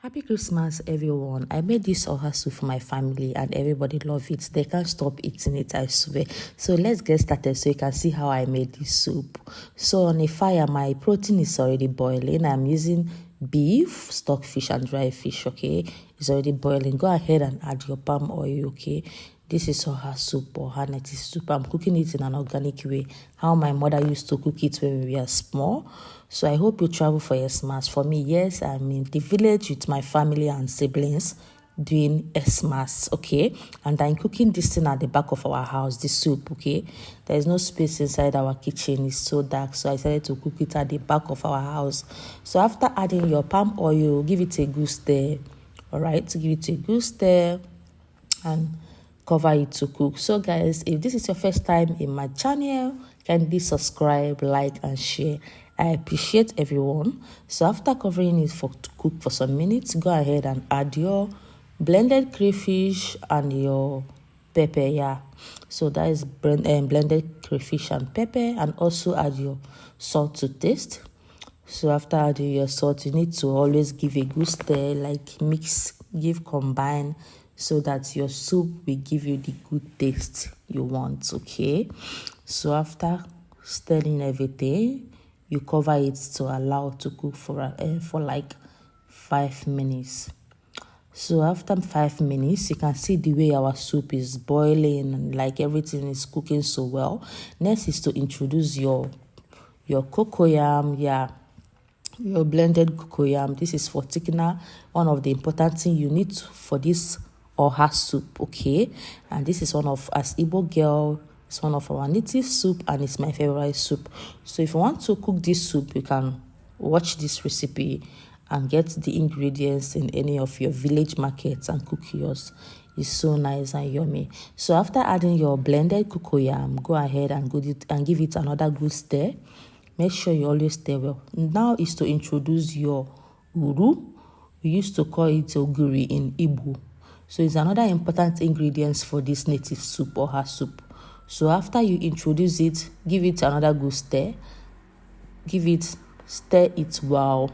Happy Christmas, everyone. I made this oha soup for my family and everybody love it. They can't stop eating it, I swear. So let's get started so you can see how I made this soup. So on a fire, my protein is already boiling. I'm using beef, stockfish, and dry fish, okay? It's already boiling. Go ahead and add your palm oil, okay? This is oha soup, oha native soup. I'm cooking it in an organic way, how my mother used to cook it when we were small. So I hope you travel for Xmas. For me, yes, I'm in the village with my family and siblings doing Xmas, okay? And I'm cooking this thing at the back of our house, the soup, okay? There is no space inside our kitchen. It's so dark, so I decided to cook it at the back of our house. So after adding your palm oil, give it a good stir, all right? Give it a good stir and cover it to cook. So guys, if this is your first time in my channel, kindly subscribe, like, and share. I appreciate everyone. So after covering it to cook for some minutes, go ahead and add your blended crayfish and your pepper. Yeah, so that is blended crayfish and pepper, and also add your salt to taste. So after adding your salt, you need to always give a good stir, like mix, combine, so that your soup will give you the good taste you want, okay? So after stirring everything, you cover it to allow to cook for like 5 minutes. So after 5 minutes, you can see the way our soup is boiling and like everything is cooking so well. Next is to introduce your cocoyam, yeah, your blended cocoyam. This is for thickener, one of the important things you need for this oha soup, okay? And this is one of, as Igbo girl, it's one of our native soup and it's my favorite soup. So if you want to cook this soup, you can watch this recipe and get the ingredients in any of your village markets and cook yours. It's so nice and yummy. So after adding your blended cocoyam, go ahead and give it another good stir. Make sure you always stir well. Now is to introduce your uru. We used to call it oguri in Igbo. So it's another important ingredient for this native soup or her soup. So after you introduce it, give it another good stir. Stir it well,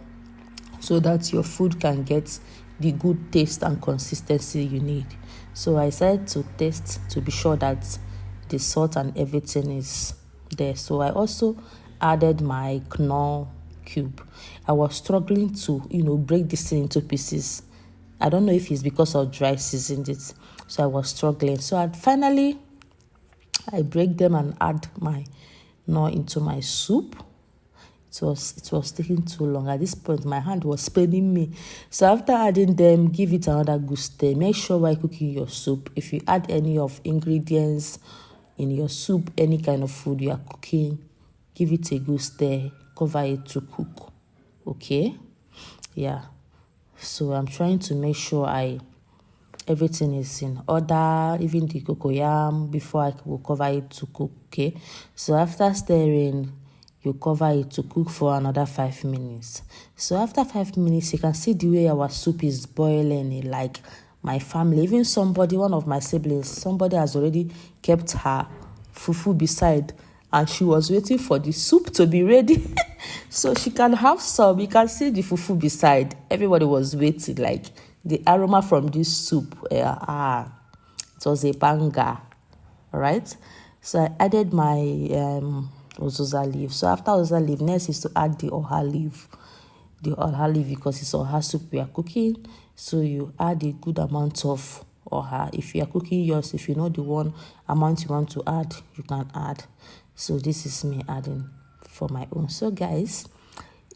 so that your food can get the good taste and consistency you need. So I decided to taste to be sure that the salt and everything is there. So I also added my knorr cube. I was struggling to, break this thing into pieces. I don't know if it's because of dry seasoned it. So I was struggling. So finally, I break them and add my knorr into my soup. It was taking too long. At this point, my hand was paining me. So after adding them, give it another good stir. Make sure while cooking your soup, if you add any of ingredients in your soup, any kind of food you are cooking, give it a good stir. Cover it to cook. Okay? Yeah. So I'm trying to make sure everything is in order, even the cocoyam, before I will cover it to cook. Okay? So after stirring, you cover it to cook for another 5 minutes. So after 5 minutes, you can see the way our soup is boiling. Like my family, even one of my siblings, somebody has already kept her fufu beside, and she was waiting for the soup to be ready so she can have some. You can see the fufu beside. Everybody was waiting, like the aroma from this soup. It was a banger. All right. So I added my uziza leaf. So after uziza leaf, next is to add the oha leaf. The oha leaf, because it's oha soup we are cooking. So you add a good amount of oha. If you are cooking yours, if you know the one amount you want to add, you can add. So this is me adding for my own. So guys,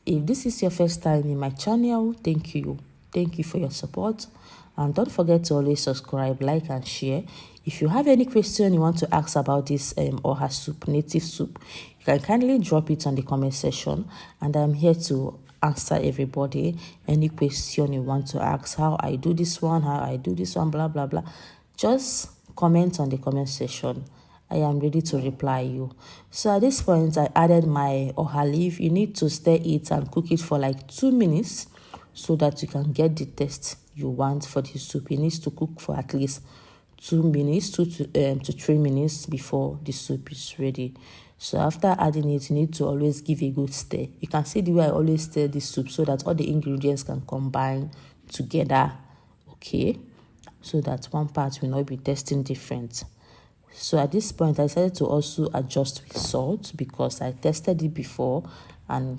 if this is your first time in my channel, thank you. Thank you for your support. And don't forget to always subscribe, like, and share. If you have any question you want to ask about this oha soup, native soup, you can kindly drop it on the comment section. And I'm here to answer everybody. Any question you want to ask, how I do this one, blah, blah, blah. Just comment on the comment section. I am ready to reply you. So at this point, I added my oha leaf. You need to stir it and cook it for like 2 minutes so that you can get the taste you want for the soup. It needs to cook for at least 2 minutes, 2 to 3 minutes before the soup is ready. So after adding it, you need to always give a good stir. You can see the way I always stir the soup so that all the ingredients can combine together, okay, so that one part will not be tasting different. So at this point, I decided to also adjust with salt because I tested it before and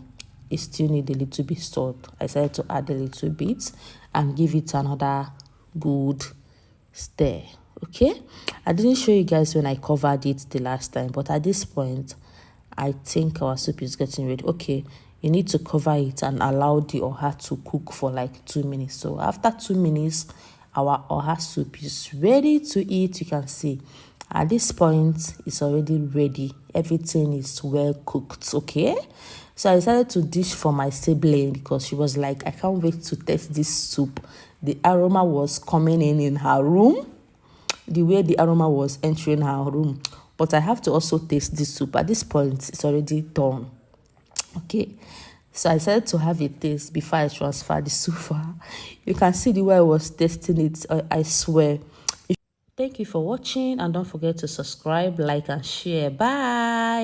it still need a little bit salt. I decided to add a little bit and give it another good stir. Okay, I didn't show you guys when I covered it the last time, but at this point, I think our soup is getting ready. Okay, you need to cover it and allow the oha to cook for like 2 minutes. So after 2 minutes, our oha soup is ready to eat. You can see at this point it's already ready. Everything is well cooked. Okay, so I decided to dish for my sibling because she was like, I can't wait to taste this soup. The aroma was coming in her room, the way the aroma was entering her room. But I have to also taste this soup. At this point, it's already done. Okay, so I decided to have a taste before I transfer the soup for her. You can see the way I was tasting it. I swear. Thank you for watching, and don't forget to subscribe, like, and share. Bye.